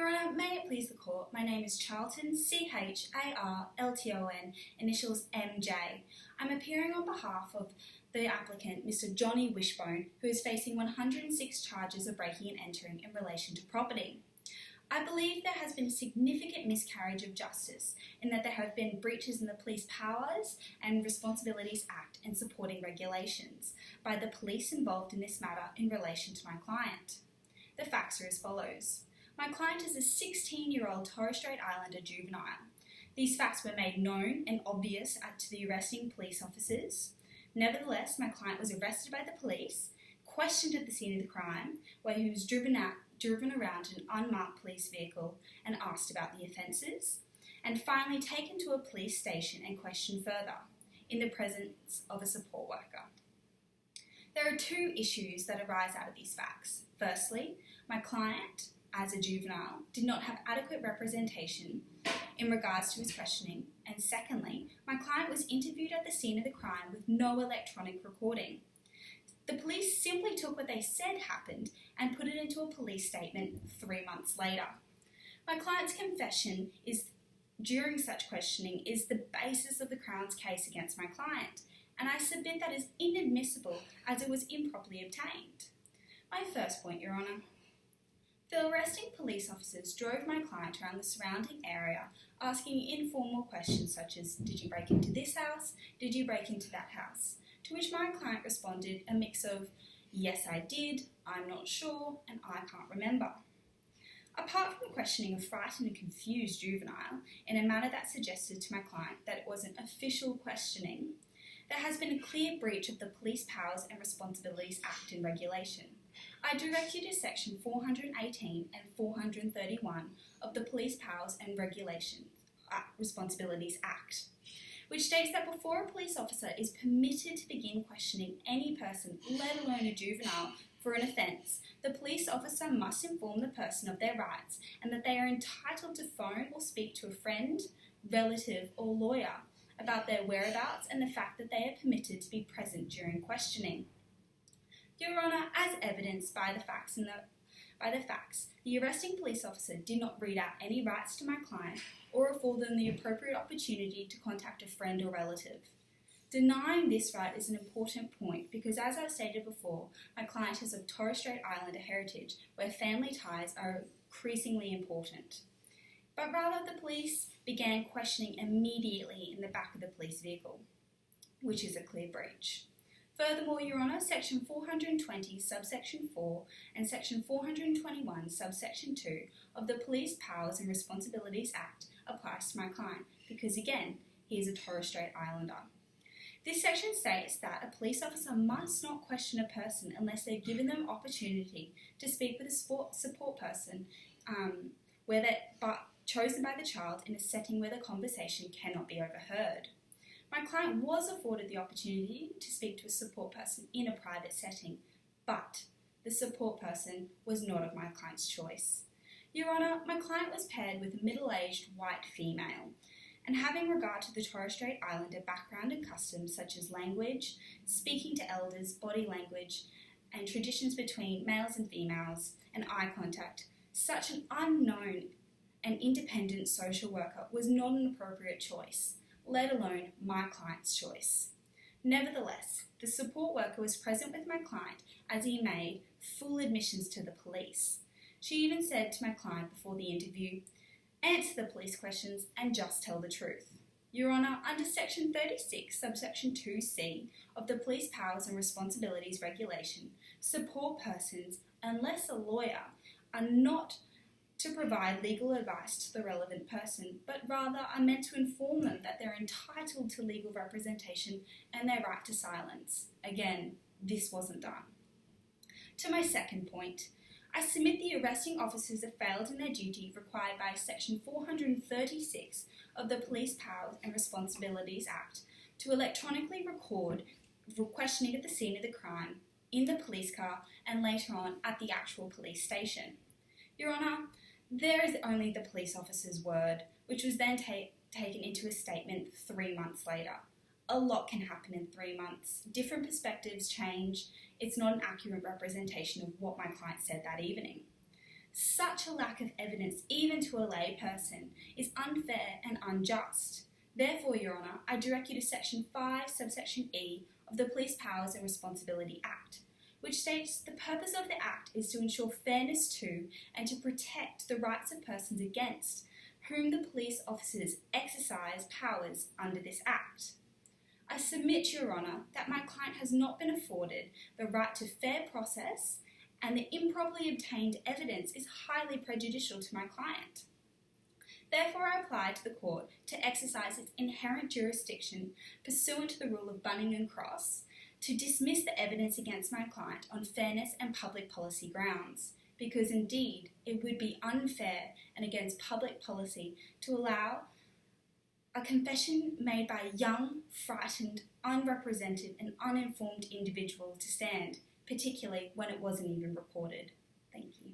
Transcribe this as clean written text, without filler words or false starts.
Your Honour, may it please the Court, my name is Charlton, CHARLTON, initials MJ. I'm appearing on behalf of the applicant, Mr. Johnny Wishbone, who is facing 106 charges of breaking and entering in relation to property. I believe there has been a significant miscarriage of justice in that there have been breaches in the Police Powers and Responsibilities Act and supporting regulations by the police involved in this matter in relation to my client. The facts are as follows. My client is a 16-year-old Torres Strait Islander juvenile. These facts were made known and obvious to the arresting police officers. Nevertheless, my client was arrested by the police, questioned at the scene of the crime, where he was driven around an unmarked police vehicle and asked about the offences, and finally taken to a police station and questioned further, in the presence of a support worker. There are two issues that arise out of these facts. Firstly, my client, as a juvenile, did not have adequate representation in regards to his questioning, and secondly, my client was interviewed at the scene of the crime with no electronic recording. The police simply took what they said happened and put it into a police statement 3 months later. My client's confession during such questioning is the basis of the Crown's case against my client, and I submit that is inadmissible as it was improperly obtained. My first point, Your Honour. The arresting police officers drove my client around the surrounding area asking informal questions such as, did you break into this house? Did you break into that house? To which my client responded a mix of, yes I did, I'm not sure, and I can't remember. Apart from questioning a frightened and confused juvenile in a manner that suggested to my client that it was an official questioning, there has been a clear breach of the Police Powers and Responsibilities Act and Regulation. I direct you to Section 418 and 431 of the Police Powers and Responsibilities Act, which states that before a police officer is permitted to begin questioning any person, let alone a juvenile, for an offence, the police officer must inform the person of their rights and that they are entitled to phone or speak to a friend, relative or lawyer about their whereabouts and the fact that they are permitted to be present during questioning. Your Honour, as evidenced by the facts, the arresting police officer did not read out any rights to my client or afford them the appropriate opportunity to contact a friend or relative. Denying this right is an important point because, as I've stated before, my client is of Torres Strait Islander heritage where family ties are increasingly important. But rather, the police began questioning immediately in the back of the police vehicle, which is a clear breach. Furthermore, Your Honour, Section 420, subsection 4 and Section 421, subsection 2 of the Police Powers and Responsibilities Act applies to my client because, again, he is a Torres Strait Islander. This section states that a police officer must not question a person unless they've given them opportunity to speak with a support person chosen by the child in a setting where the conversation cannot be overheard. My client was afforded the opportunity to speak to a support person in a private setting, but the support person was not of my client's choice. Your Honour, my client was paired with a middle-aged white female, and having regard to the Torres Strait Islander background and customs such as language, speaking to elders, body language, and traditions between males and females, and eye contact, such an unknown and independent social worker was not an appropriate choice, let alone my client's choice. Nevertheless, the support worker was present with my client as he made full admissions to the police. She even said to my client before the interview, answer the police questions and just tell the truth. Your Honour, under Section 36, subsection 2C of the Police Powers and Responsibilities Regulation, support persons, unless a lawyer, are not to provide legal advice to the relevant person, but rather are meant to inform them that they're entitled to legal representation and their right to silence. Again, this wasn't done. To my second point, I submit the arresting officers have failed in their duty required by Section 436 of the Police Powers and Responsibilities Act to electronically record questioning at the scene of the crime, in the police car, and later on at the actual police station. Your Honour, there is only the police officer's word, which was then taken into a statement 3 months later. A lot can happen in 3 months. Different perspectives change. It's not an accurate representation of what my client said that evening. Such a lack of evidence, even to a lay person, is unfair and unjust. Therefore, Your Honour, I direct you to Section 5, subsection E of the Police Powers and Responsibility Act, which states the purpose of the Act is to ensure fairness to and to protect the rights of persons against whom the police officers exercise powers under this Act. I submit, Your Honour, that my client has not been afforded the right to fair process, and the improperly obtained evidence is highly prejudicial to my client. Therefore, I apply to the Court to exercise its inherent jurisdiction pursuant to the rule of Bunning and Cross to dismiss the evidence against my client on fairness and public policy grounds, because indeed it would be unfair and against public policy to allow a confession made by a young, frightened, unrepresented and uninformed individual to stand, particularly when it wasn't even reported. Thank you.